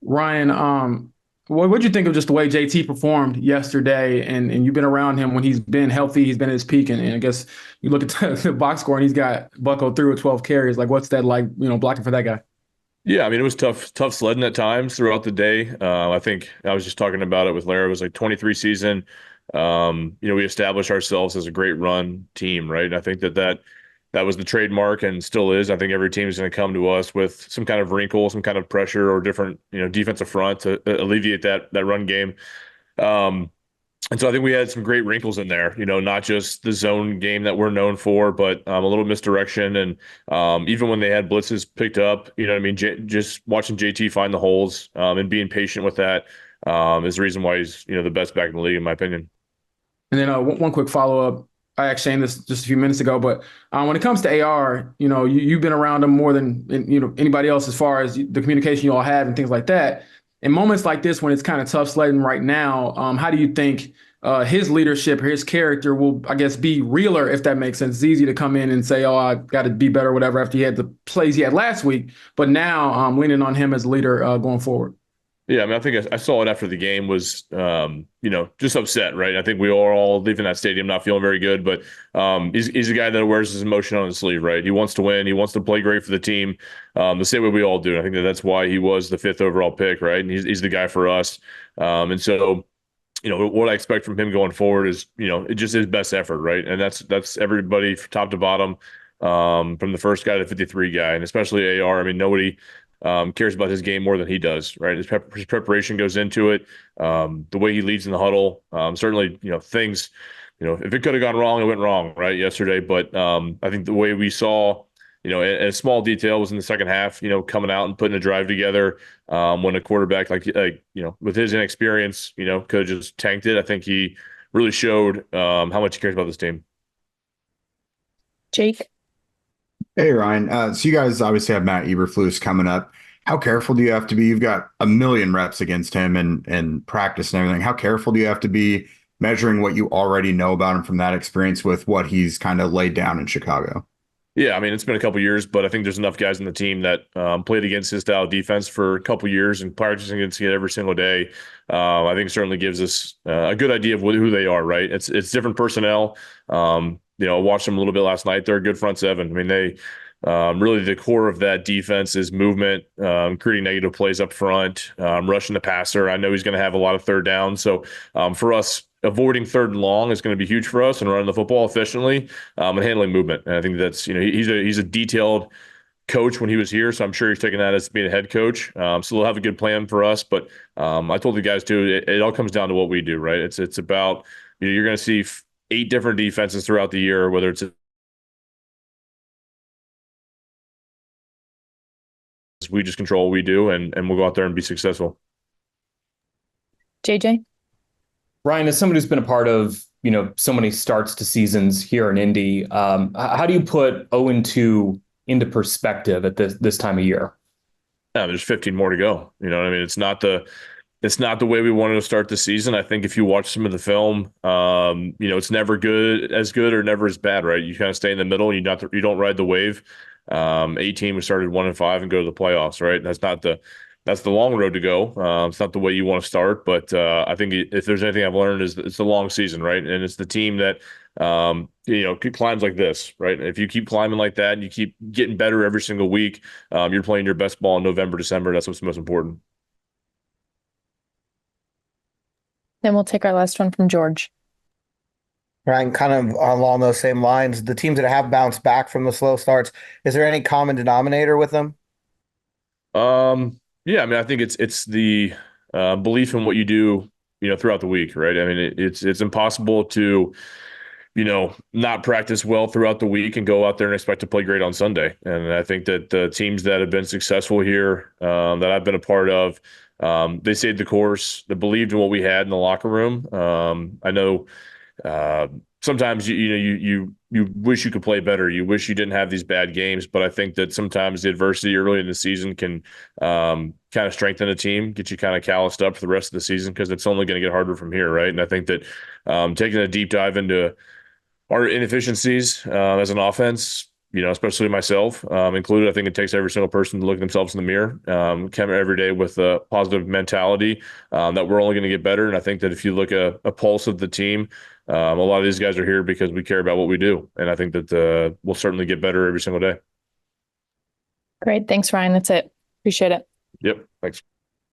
Ryan, what'd you think of just the way JT performed yesterday? And you've been around him when he's been healthy, he's been at his peak, and I guess you look at the box score and he's got buckled through with 12 carries. Like, what's that like? Blocking for that guy? Yeah, I mean, it was tough sledding at times throughout the day. I think I was just talking about it with Larry. It was like 23 season. We established ourselves as a great run team, right? And I think that was the trademark and still is. I think every team is going to come to us with some kind of wrinkle, some kind of pressure or different, defensive front to alleviate that run game. Um, and so I think we had some great wrinkles in there, not just the zone game that we're known for, but a little misdirection. And even when they had blitzes picked up, you know what I mean? Just watching JT find the holes and being patient with that is the reason why he's, the best back in the league, in my opinion. And then one quick follow up. I actually saying this just a few minutes ago, but when it comes to AR, you've been around him more than anybody else as far as the communication you all have and things like that. In moments like this, when it's kind of tough sledding right now, how do you think his leadership or his character will, I guess, be realer, if that makes sense? It's easy to come in and say, "Oh, I got to be better," or whatever, after he had the plays he had last week. But now, leaning on him as a leader going forward. Yeah, I mean, I think I saw it after the game was, just upset, right? I think we were all leaving that stadium not feeling very good, but he's a guy that wears his emotion on his sleeve, right? He wants to win. He wants to play great for the team, the same way we all do. I think that's why he was the fifth overall pick, right? And he's the guy for us. And so, what I expect from him going forward is, it's just his best effort, right? And that's everybody from top to bottom, from the first guy to the 53 guy, and especially AR. I mean, nobody cares about his game more than he does, right? His preparation goes into it. The way he leads in the huddle, certainly, things, if it could have gone wrong, it went wrong, right, yesterday. But I think the way we saw, a small detail was in the second half, coming out and putting a drive together when a quarterback with his inexperience, could have just tanked it. I think he really showed how much he cares about this team. Jake? Hey Ryan, so you guys obviously have Matt Eberflus coming up. How careful do you have to be? You've got a million reps against him and practice and everything. How careful do you have to be measuring what you already know about him from that experience with what he's kind of laid down in Chicago? Yeah, I mean, it's been a couple years, but I think there's enough guys in the team that played against his style of defense for a couple years and practicing against it every single day. I think certainly gives us a good idea of who they are, right? It's different personnel. I watched them a little bit last night. They're a good front seven. I mean, they really the core of that defense is movement, creating negative plays up front, rushing the passer. I know he's going to have a lot of third downs. So for us, avoiding third and long is going to be huge for us and running the football efficiently and handling movement. And I think that's, he's a detailed coach when he was here. So I'm sure he's taking that as being a head coach. So they'll have a good plan for us. But I told the guys too, it all comes down to what we do, right? It's about, you're going to see 8 different defenses throughout the year, whether it's we just control what we do and we'll go out there and be successful. JJ? Ryan, as somebody who's been a part of, so many starts to seasons here in Indy, how do you put 0-2 into perspective at this time of year? Yeah, there's 15 more to go. You know what I mean? It's not the way we wanted to start the season. I think if you watch some of the film, it's never as good or never as bad, right? You kind of stay in the middle and you don't ride the wave. 18, we started 1-5 and go to the playoffs, right? That's the long road to go. It's not the way you want to start, but I think if there's anything I've learned is it's the long season, right? And it's the team that climbs like this, right? If you keep climbing like that and you keep getting better every single week, you're playing your best ball in November, December. That's what's most important. Then we'll take our last one from George. Ryan, kind of along those same lines, the teams that have bounced back from the slow starts, is there any common denominator with them? Yeah, I mean, I think it's the belief in what you do, throughout the week, right? I mean, it's impossible to, not practice well throughout the week and go out there and expect to play great on Sunday. And I think that the teams that have been successful here, that I've been a part of, they stayed the course. They believed in what we had in the locker room. I know sometimes you wish you could play better. You wish you didn't have these bad games, but I think that sometimes the adversity early in the season can kind of strengthen a team, get you kind of calloused up for the rest of the season because it's only going to get harder from here, right? And I think that taking a deep dive into our inefficiencies as an offense, especially myself included. I think it takes every single person to look at themselves in the mirror, come every day with a positive mentality that we're only going to get better. And I think that if you look at a pulse of the team, a lot of these guys are here because we care about what we do. And I think that we'll certainly get better every single day. Great. Thanks, Ryan. That's it. Appreciate it. Yep. Thanks.